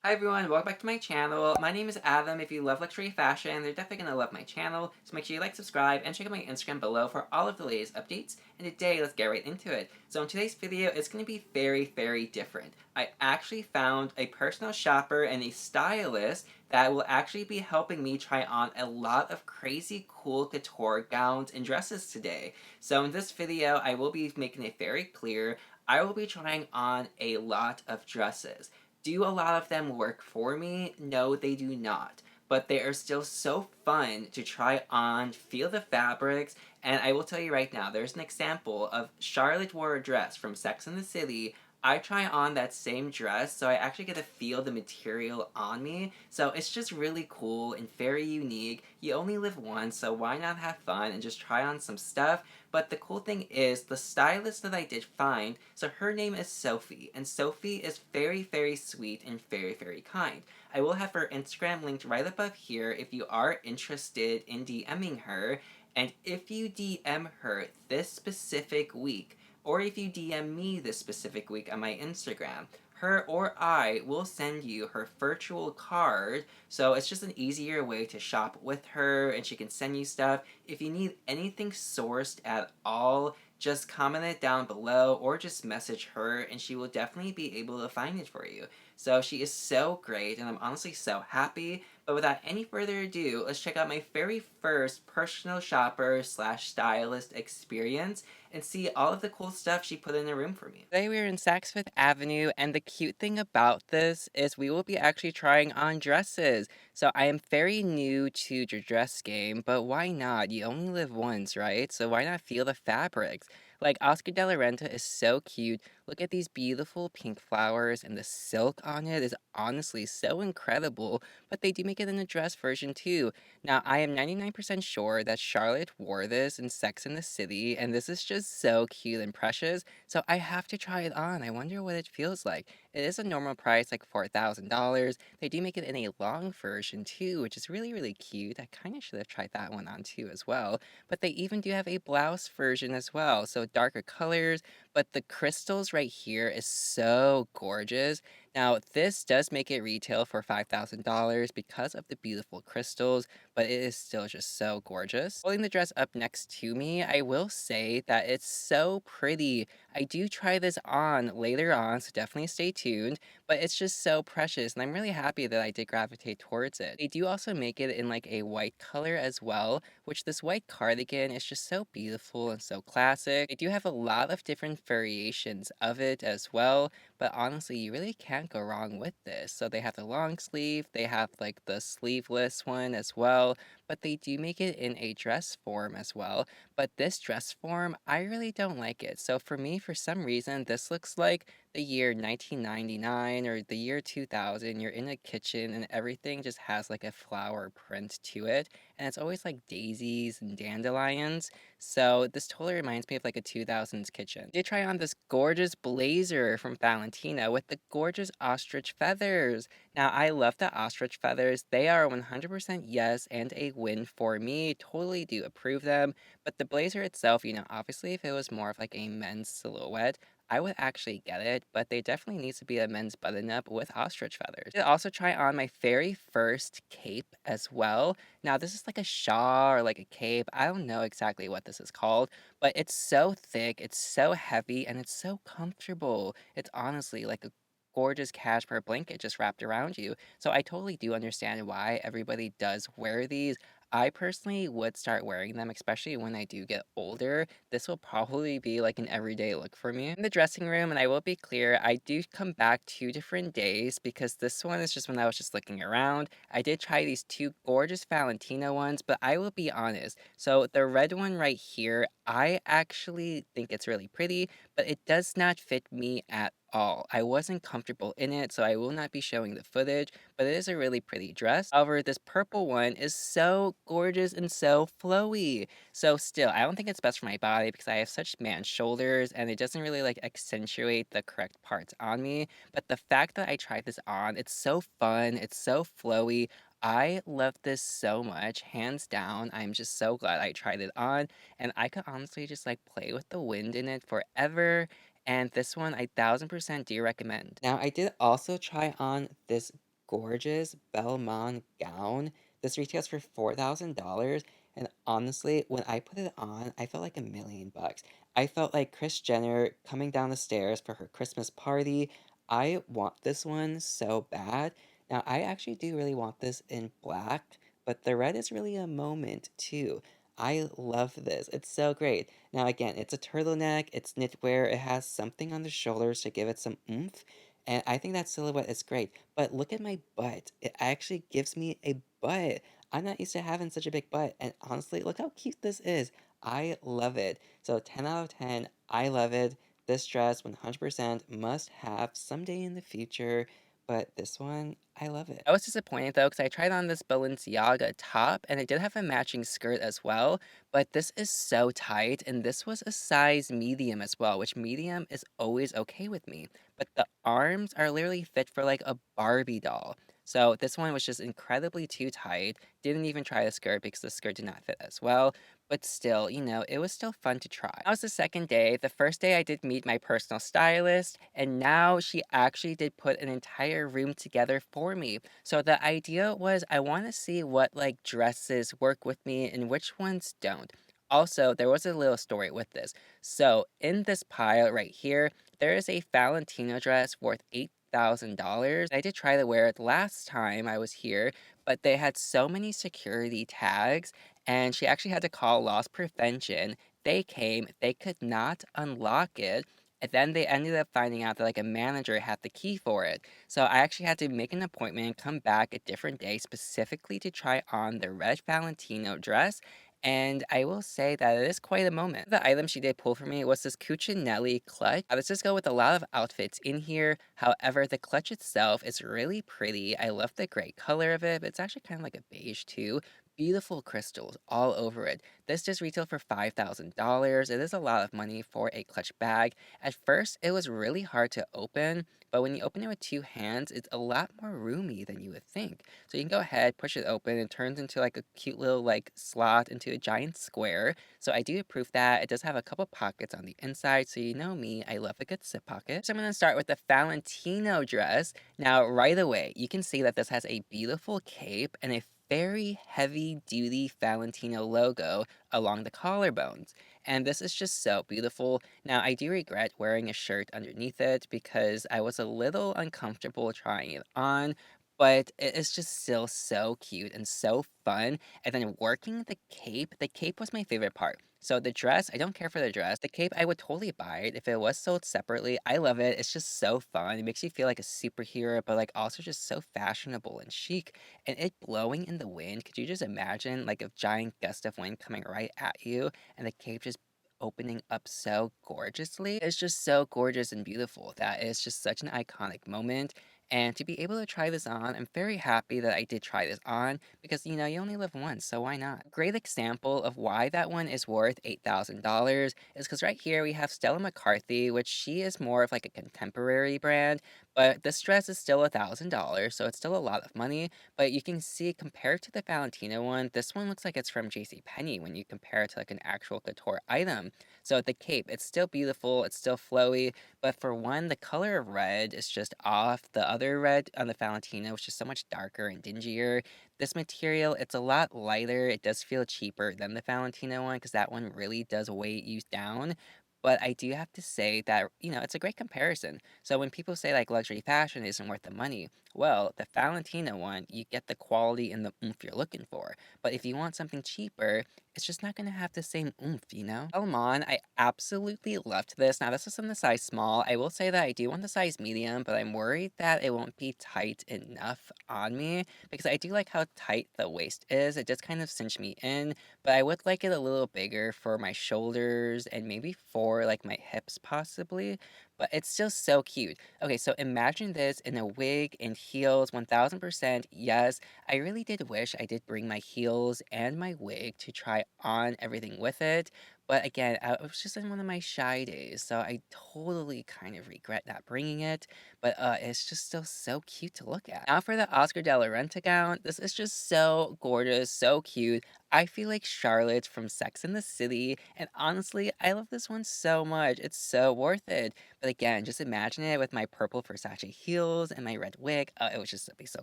Hi everyone, welcome back to my channel. My name is Adam. If you love luxury fashion, you're definitely going to love my channel, so make sure you like, subscribe, and check out my Instagram below for all of the latest updates. And today, let's get right into it. So in today's video, it's going to be very different. I actually found a personal shopper and a stylist that will actually be helping me try on a lot of crazy cool couture gowns and dresses today. So in this video, I will be making it very clear, I will be trying on a lot of dresses. Do a lot of them work for me? No, they do not. But they are still so fun to try on, feel the fabrics, and I will tell you right now, there's an example of Charlotte wore a dress from Sex and the City. I try on that same dress, so I actually get to feel the material on me. So it's just really cool and very unique. You only live once, so why not have fun and just try on some stuff? But the cool thing is, the stylist that I did find, so her name is Sophie, and Sophie is very sweet and very kind. I will have her Instagram linked right above here if you are interested in DMing her, and if you DM her this specific week, or if you DM me this specific week on my Instagram, her or I will send you her virtual card, so it's just an easier way to shop with her and she can send you stuff. If you need anything sourced at all, just comment it down below or just message her and she will definitely be able to find it for you. So she is so great and I'm honestly so happy. But without any further ado, let's check out my very first personal shopper slash stylist experience and see all of the cool stuff she put in the room for me. Today we are in Saks Fifth Avenue, and the cute thing about this is we will be actually trying on dresses. So I am very new to the dress game, but why not? You only live once, right? So why not feel the fabrics? Like Oscar de la Renta is so cute. Look at these beautiful pink flowers, and the silk on it is honestly so incredible. But they do make it in a dress version too. Now, I am 99% sure that Charlotte wore this in Sex and the City, and this is just so cute and precious, so I have to try it on. I wonder what it feels like. It is a normal price, like $4,000. They do make it in a long version too, which is really cute. I kind of should have tried that one on too as well. But they even do have a blouse version as well, so darker colors, but the crystals right here is so gorgeous. Now, this does make it retail for $5,000 because of the beautiful crystals, but it is still just so gorgeous. Holding the dress up next to me, I will say that it's so pretty. I do try this on later on, so definitely stay tuned, but it's just so precious, and I'm really happy that I did gravitate towards it. They do also make it in like a white color as well, which this white cardigan is just so beautiful and so classic. They do have a lot of different variations of it as well, but honestly, you really can't go wrong with this. So they have the long sleeve, they have like the sleeveless one as well, but they do make it in a dress form as well. But this dress form, I really don't like it. So for me, for some reason, this looks like the year 1999 or the year 2000. You're in a kitchen and everything just has like a flower print to it. And it's always like daisies and dandelions. So this totally reminds me of like a 2000s kitchen. Did try on this gorgeous blazer from Valentino with the gorgeous ostrich feathers. Now, I love the ostrich feathers. They are 100% yes and a win for me. Totally do approve them. But the blazer itself, obviously if it was more of like a men's silhouette, I would actually get it, but there definitely needs to be a men's button up with ostrich feathers. I did also try on my very first cape as well. Now, this is like a shawl or like a cape. I don't know exactly what this is called, but it's so thick, it's so heavy, and it's so comfortable. It's honestly like a gorgeous cashmere blanket just wrapped around you. So I totally do understand why everybody does wear these. I personally would start wearing them, especially when I do get older. This will probably be like an everyday look for me. In the dressing room, and I will be clear, I do come back 2 different days because this one is just when I was just looking around. I did try these two gorgeous Valentino ones, but I will be honest. So the red one right here, I actually think it's really pretty, but it does not fit me at all. I wasn't comfortable in it, so I will not be showing the footage, but it is a really pretty dress. However, this purple one is so gorgeous and so flowy. So still, I don't think it's best for my body because I have such man shoulders and it doesn't really like accentuate the correct parts on me. But the fact that I tried this on, it's so fun, it's so flowy. I love this so much, hands down. I'm just so glad I tried it on, and I could honestly just like play with the wind in it forever. And this one, I 1000% do recommend. Now, I did also try on this gorgeous Belmont gown. This retails for $4,000, and honestly, when I put it on, I felt like $1,000,000. I felt like Kris Jenner coming down the stairs for her Christmas party. I want this one so bad. Now, I actually do really want this in black, but the red is really a moment too. I love this. It's so great. Now, again, it's a turtleneck, it's knitwear, it has something on the shoulders to give it some oomph, and I think that silhouette is great. But look at my butt. It actually gives me a butt. I'm not used to having such a big butt, and honestly, look how cute this is. I love it. So 10 out of 10, I love it. This dress 100% must have someday in the future, but this one, I love it. I was disappointed though, because I tried on this Balenciaga top, and it did have a matching skirt as well, but this is so tight, and this was a size medium as well, which medium is always okay with me. But the arms are literally fit for like a Barbie doll. So this one was just incredibly too tight. Didn't even try the skirt because the skirt did not fit as well. But still, it was still fun to try. That was the second day. The first day I did meet my personal stylist, and now she actually did put an entire room together for me. So the idea was I want to see what like dresses work with me and which ones don't. Also, there was a little story with this. So in this pile right here, there is a Valentino dress worth $8,000. I did try to wear it last time I was here, but they had so many security tags, and she actually had to call loss prevention. They came, they could not unlock it. And then they ended up finding out that like a manager had the key for it. So I actually had to make an appointment and come back a different day specifically to try on the red Valentino dress. And I will say that it is quite a moment. The item she did pull for me was this Cuccinelli clutch. This does go with a lot of outfits in here. However, the clutch itself is really pretty. I love the gray color of it, but it's actually kind of like a beige too. Beautiful crystals all over it. This just retailed for $5,000. It is a lot of money for a clutch bag. At first, it was really hard to open, but when you open it with two hands, it's a lot more roomy than you would think. So you can go ahead, push it open, it turns into like a cute little like slot into a giant square. So I do approve that. It does have a couple pockets on the inside, so you know me, I love a good zip pocket. So I'm gonna start with the Valentino dress. Now, right away, you can see that this has a beautiful cape and a very heavy duty Valentino logo along the collarbones. And this is just so beautiful. Now, I do regret wearing a shirt underneath it because I was a little uncomfortable trying it on, but it is just still so cute and so fun. And then working the cape was my favorite part. So the dress, I don't care for the dress. The cape, I would totally buy it if it was sold separately. I love it. It's just so fun. It makes you feel like a superhero, but like also just so fashionable and chic. And it blowing in the wind, could you just imagine like a giant gust of wind coming right at you and the cape just opening up so gorgeously? It's just so gorgeous and beautiful. That is just such an iconic moment. And to be able to try this on, I'm very happy that I did try this on because you only live once, so why not? A great example of why that one is worth $8,000 is because right here we have Stella McCarthy, which she is more of like a contemporary brand, but this dress is still $1,000, so it's still a lot of money. But you can see compared to the Valentino one, this one looks like it's from JCPenney when you compare it to like an actual couture item. So the cape, it's still beautiful, it's still flowy, but for one, the color of red is just off. The other red on the Valentino is just so much darker and dingier. This material, it's a lot lighter. It does feel cheaper than the Valentino one because that one really does weigh you down. But I do have to say that, it's a great comparison. So when people say like luxury fashion isn't worth the money, well, the Valentino one, you get the quality and the oomph you're looking for. But if you want something cheaper, it's just not gonna have the same oomph? Salmon, I absolutely loved this. Now, this is in the size small. I will say that I do want the size medium, but I'm worried that it won't be tight enough on me because I do like how tight the waist is. It just kind of cinched me in, but I would like it a little bigger for my shoulders and maybe for like my hips possibly, but it's still so cute. Okay, so imagine this in a wig and heels, 1000%. Yes, I really did wish I did bring my heels and my wig to try on everything with it. But again, I was just in one of my shy days, so I totally kind of regret not bringing it. But it's just still so cute to look at. Now for the Oscar de la Renta gown, this is just so gorgeous, so cute. I feel like Charlotte from Sex and the City, and honestly, I love this one so much. It's so worth it. But again, just imagine it with my purple Versace heels and my red wig. It would just be so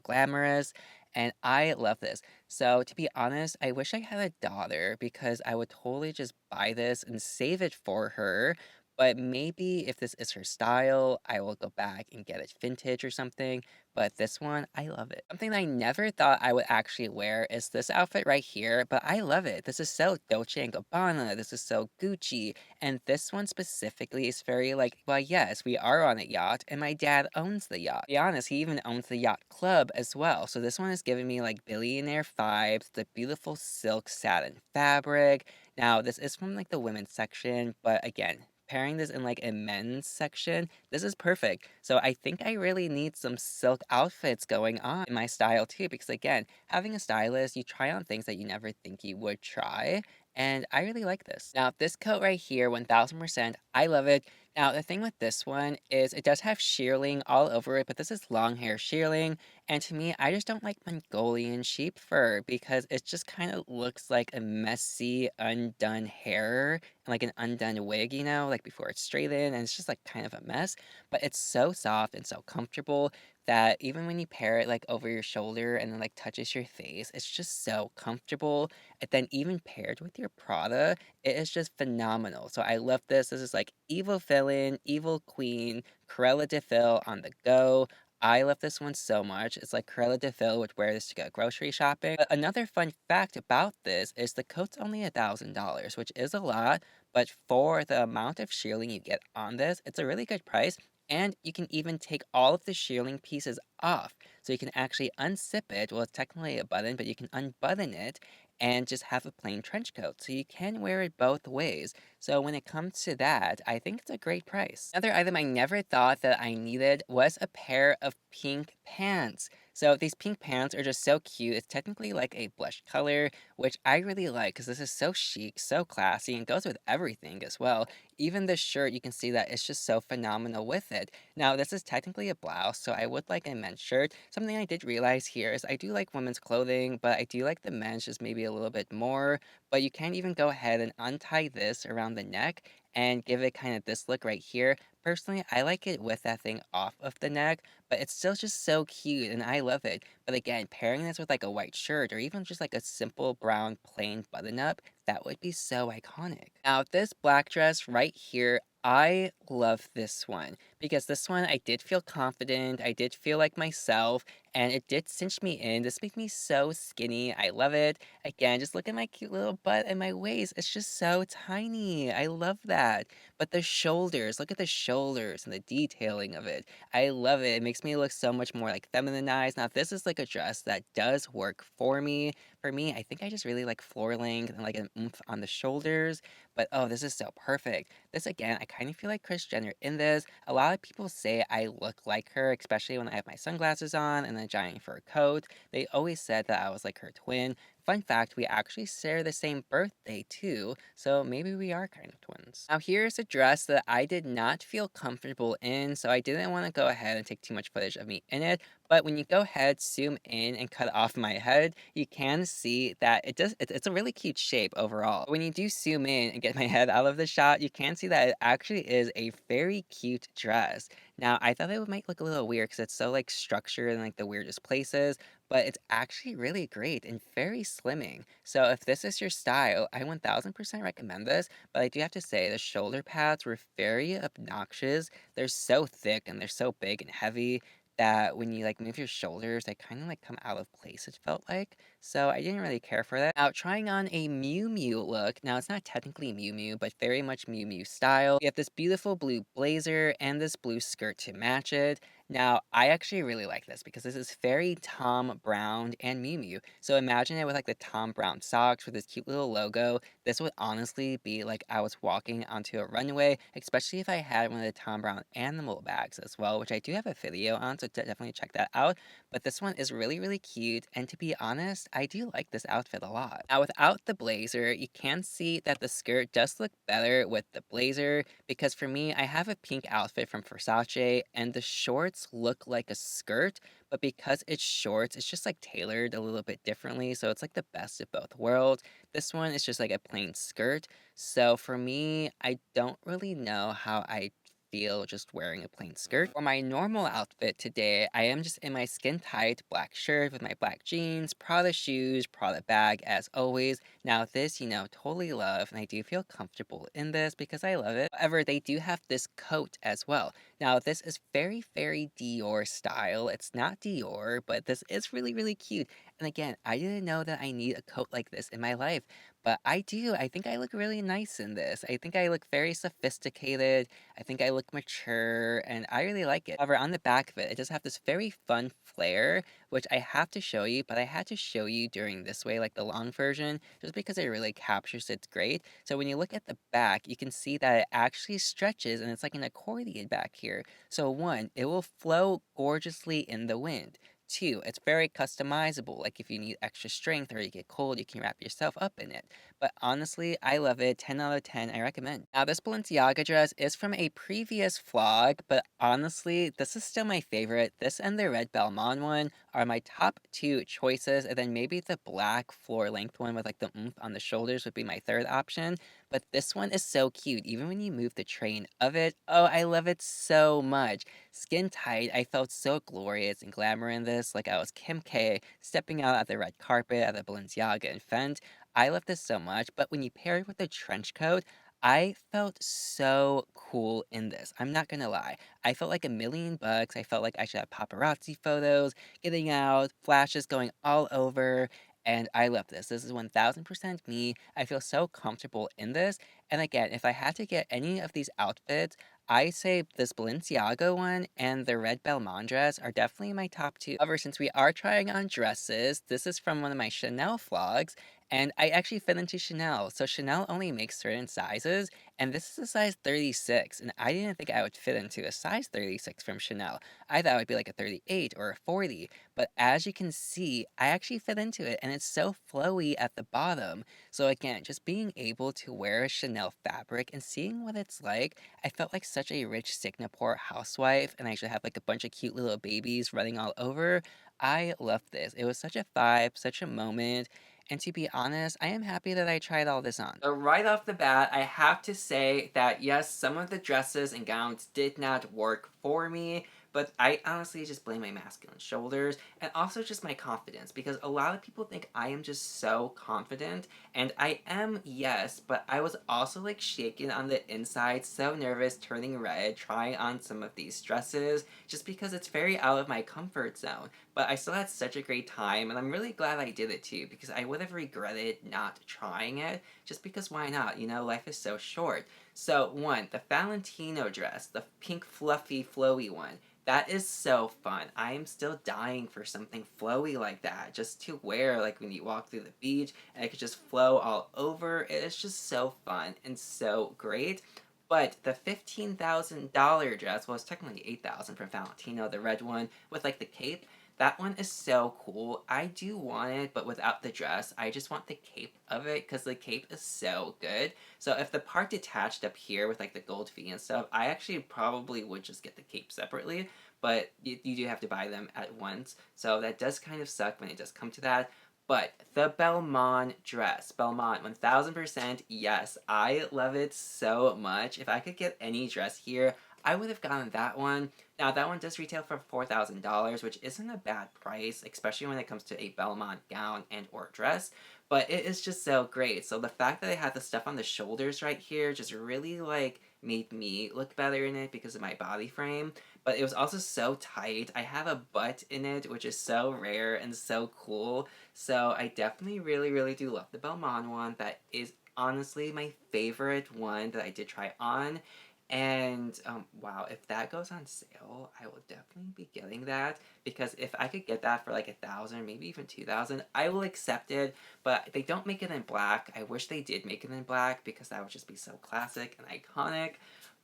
glamorous. And I love this. So to be honest, I wish I had a daughter because I would totally just buy this and save it for her. But maybe if this is her style, I will go back and get it vintage or something. But this one, I love it. Something I never thought I would actually wear is this outfit right here, but I love it. This is so Dolce& and Gabbana. This is so Gucci. And this one specifically is very like, well, yes, we are on a yacht, and my dad owns the yacht. To be honest, he even owns the yacht club as well. So this one is giving me like billionaire vibes, the beautiful silk satin fabric. Now, this is from like the women's section, but again, pairing this in like a men's section, this is perfect. So I think I really need some silk outfits going on in my style too, because again, having a stylist, you try on things that you never think you would try. And I really like this. Now, this coat right here, 1000%, I love it. Now, the thing with this one is it does have shearling all over it, but this is long hair shearling. And to me, I just don't like Mongolian sheep fur because it just kind of looks like a messy, undone hair and like an undone wig, like before it's straightened. And it's just like kind of a mess. But it's so soft and so comfortable that even when you pair it like over your shoulder and then like touches your face, it's just so comfortable. And then even paired with your Prada, it is just phenomenal. So I love this. This is like evil villain, evil queen, Cruella de Vil on the go. I love this one so much. It's like Cruella de Vil would wear this to go grocery shopping. But another fun fact about this is the coat's only $1,000, which is a lot, but for the amount of shearling you get on this, it's a really good price. And you can even take all of the shearling pieces off. So you can actually unzip it. Well, it's technically a button, but you can unbutton it and just have a plain trench coat. So you can wear it both ways. So when it comes to that, I think it's a great price. Another item I never thought that I needed was a pair of pink pants. So these pink pants are just so cute. It's technically like a blush color, which I really like because this is so chic, so classy, and goes with everything as well. Even the shirt, you can see that it's just so phenomenal with it. Now, this is technically a blouse, so I would like a men's shirt. Something I did realize here is I do like women's clothing, but I do like the men's just maybe a little bit more. But you can even go ahead and untie this around the neck and give it kind of this look right here. Personally, I like it with that thing off of the neck, but it's still just so cute and I love it. But again, pairing this with like a white shirt or even just like a simple brown plain button up, that would be so iconic. Now, this black dress right here, I love this one because this one I did feel confident, I did feel like myself, and it did cinch me in. This made me so skinny. I love it. Again, just look at my cute little butt and my waist. It's just so tiny. I love that. But the shoulders, look at the shoulders and the detailing of it. I love it. It makes me look so much more like femininized. Now, this is like a dress that does work for me. For me, I think I just really like floor length and like an oomph on the shoulders. But oh, this is so perfect. This again, I kind of feel like Kris Jenner in this. A lot of people say I look like her, especially when I have my sunglasses on and a giant fur coat. They always said that I was like her twin. Fun fact, we actually share the same birthday too, so maybe we are kind of twins. Now here's a dress that I did not feel comfortable in, so I didn't want to go ahead and take too much footage of me in it, but when you go ahead, zoom in and cut off my head, you can see that it's a really cute shape overall. When you do zoom in and get my head out of the shot, you can see that it actually is a very cute dress. Now, I thought it might look a little weird because it's so like structured in like the weirdest places, but it's actually really great and very slimming. So if this is your style, I 1000% recommend this, but I do have to say the shoulder pads were very obnoxious. They're so thick and they're so big and heavy that when you like move your shoulders, they kind of like come out of place, it felt like. So I didn't really care for that. Now, trying on a Miu Miu look. Now, it's not technically Miu Miu, but very much Miu Miu style. You have this beautiful blue blazer and this blue skirt to match it. Now, I actually really like this because this is very Tom Brown and Miu Miu. So imagine it with like the Tom Brown socks with this cute little logo. This would honestly be like I was walking onto a runway, especially if I had one of the Tom Brown animal bags as well, which I do have a video on, so definitely check that out. But this one is really, really cute, and to be honest, I do like this outfit a lot. Now, without the blazer, you can see that the skirt does look better with the blazer, because for me, I have a pink outfit from Versace, and the shorts look like a skirt, but because it's shorts, it's just like tailored a little bit differently, so it's like the best of both worlds. This one is just like a plain skirt, so for me, I don't really know how I feel just wearing a plain skirt. For my normal outfit today, I am just in my skin tight black shirt with my black jeans, Prada shoes, Prada bag as always. Now this, totally love, and I do feel comfortable in this because I love it. However, they do have this coat as well. Now this is very, very Dior style. It's not Dior, but this is really, really cute. And again, I didn't know that I need a coat like this in my life, but I do. I think I look really nice in this. I think I look very sophisticated. I think I look mature, and I really like it. However, on the back of it, it does have this very fun flare, which I have to show you, but I had to show you during this way, like the long version, just because it really captures it great. So when you look at the back, you can see that it actually stretches, and it's like an accordion back here. So one, it will flow gorgeously in the wind. Two, it's very customizable. Like if you need extra strength or you get cold, you can wrap yourself up in it. But honestly, I love it. 10 out of 10, I recommend. Now, this Balenciaga dress is from a previous vlog, but honestly, this is still my favorite. This and the red Balmain one are my top two choices, and then maybe the black floor length one with like the oomph on the shoulders would be my third option. But this one is so cute, even when you move the train of it. Oh, I love it so much. Skin tight, I felt so glorious and glamour in this, like I was Kim K stepping out at the red carpet at the Balenciaga event. I love this so much, but when you pair it with a trench coat, I felt so cool in this. I'm not gonna lie. I felt like $1,000,000. I felt like I should have paparazzi photos, getting out, flashes going all over, and I love this. This is 1000% me. I feel so comfortable in this. And again, if I had to get any of these outfits, I say this Balenciaga one and the red Balmain dress are definitely my top two. However, since we are trying on dresses, this is from one of my Chanel vlogs, and I actually fit into Chanel. So Chanel only makes certain sizes, and this is a size 36, and I didn't think I would fit into a size 36 from Chanel. I thought it would be like a 38 or a 40, but as you can see, I actually fit into it, and it's so flowy at the bottom. So again, just being able to wear a Chanel fabric and seeing what it's like, I felt like such a rich Singapore housewife, and I should have like a bunch of cute little babies running all over. I loved this. It was such a vibe, such a moment, and to be honest, I am happy that I tried all this on. So right off the bat, I have to say that yes, some of the dresses and gowns did not work for me, but I honestly just blame my masculine shoulders and also just my confidence because a lot of people think I am just so confident, and I am, yes, but I was also like shaking on the inside, so nervous, turning red, trying on some of these dresses just because it's very out of my comfort zone. But I still had such a great time, and I'm really glad I did it too because I would have regretted not trying it just because why not? Life is so short. So, one, the Valentino dress, the pink fluffy flowy one. That is so fun. I am still dying for something flowy like that, just to wear like when you walk through the beach and it could just flow all over. It is just so fun and so great. But the $15,000 dress, well, it's technically 8,000 from Valentino, the red one with like the cape. That one is so cool. I do want it, but without the dress. I just want the cape of it because the cape is so good. So if the part detached up here with like the gold V and stuff, I actually probably would just get the cape separately, but you do have to buy them at once. So that does kind of suck when it does come to that. But the Balmain dress, Balmain, 1000%, yes, I love it so much. If I could get any dress here, I would have gotten that one. Now, that one does retail for $4,000, which isn't a bad price, especially when it comes to a Balmain gown and or dress, but it is just so great. So the fact that I had the stuff on the shoulders right here just really, like, made me look better in it because of my body frame, but it was also so tight. I have a butt in it, which is so rare and so cool, so I definitely really, really do love the Balmain one. That is honestly my favorite one that I did try on. And wow, if that goes on sale, I will definitely be getting that because if I could get that for like 1,000, maybe even 2,000, I will accept it. But they don't make it in black. I wish they did make it in black because that would just be so classic and iconic.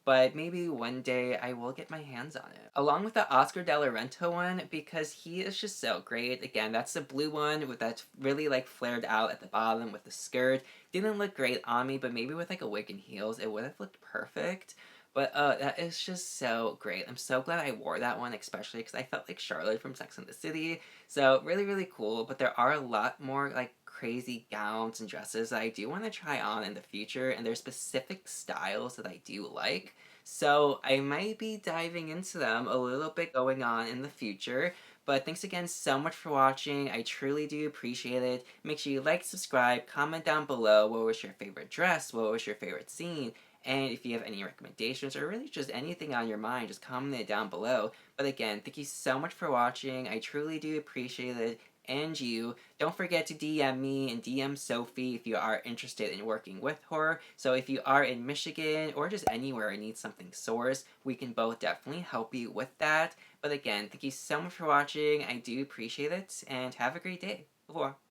But maybe one day I will get my hands on it. Along with the Oscar De La Renta one because he is just so great. Again, that's the blue one with that really like flared out at the bottom with the skirt. Didn't look great on me, but maybe with like a wig and heels, it would have looked perfect. But that is just so great. I'm so glad I wore that one, especially because I felt like Charlotte from Sex and the City. So really, really cool. But there are a lot more like crazy gowns and dresses that I do want to try on in the future, and there's specific styles that I do like. So I might be diving into them a little bit going on in the future. But thanks again so much for watching. I truly do appreciate it. Make sure you like, subscribe, comment down below what was your favorite dress, what was your favorite scene, and if you have any recommendations or really just anything on your mind, just comment it down below. But again, thank you so much for watching. I truly do appreciate it. And you, don't forget to DM me and DM Sophie if you are interested in working with her. So if you are in Michigan or just anywhere and need something sourced, we can both definitely help you with that. But again, thank you so much for watching. I do appreciate it, and have a great day. Au revoir.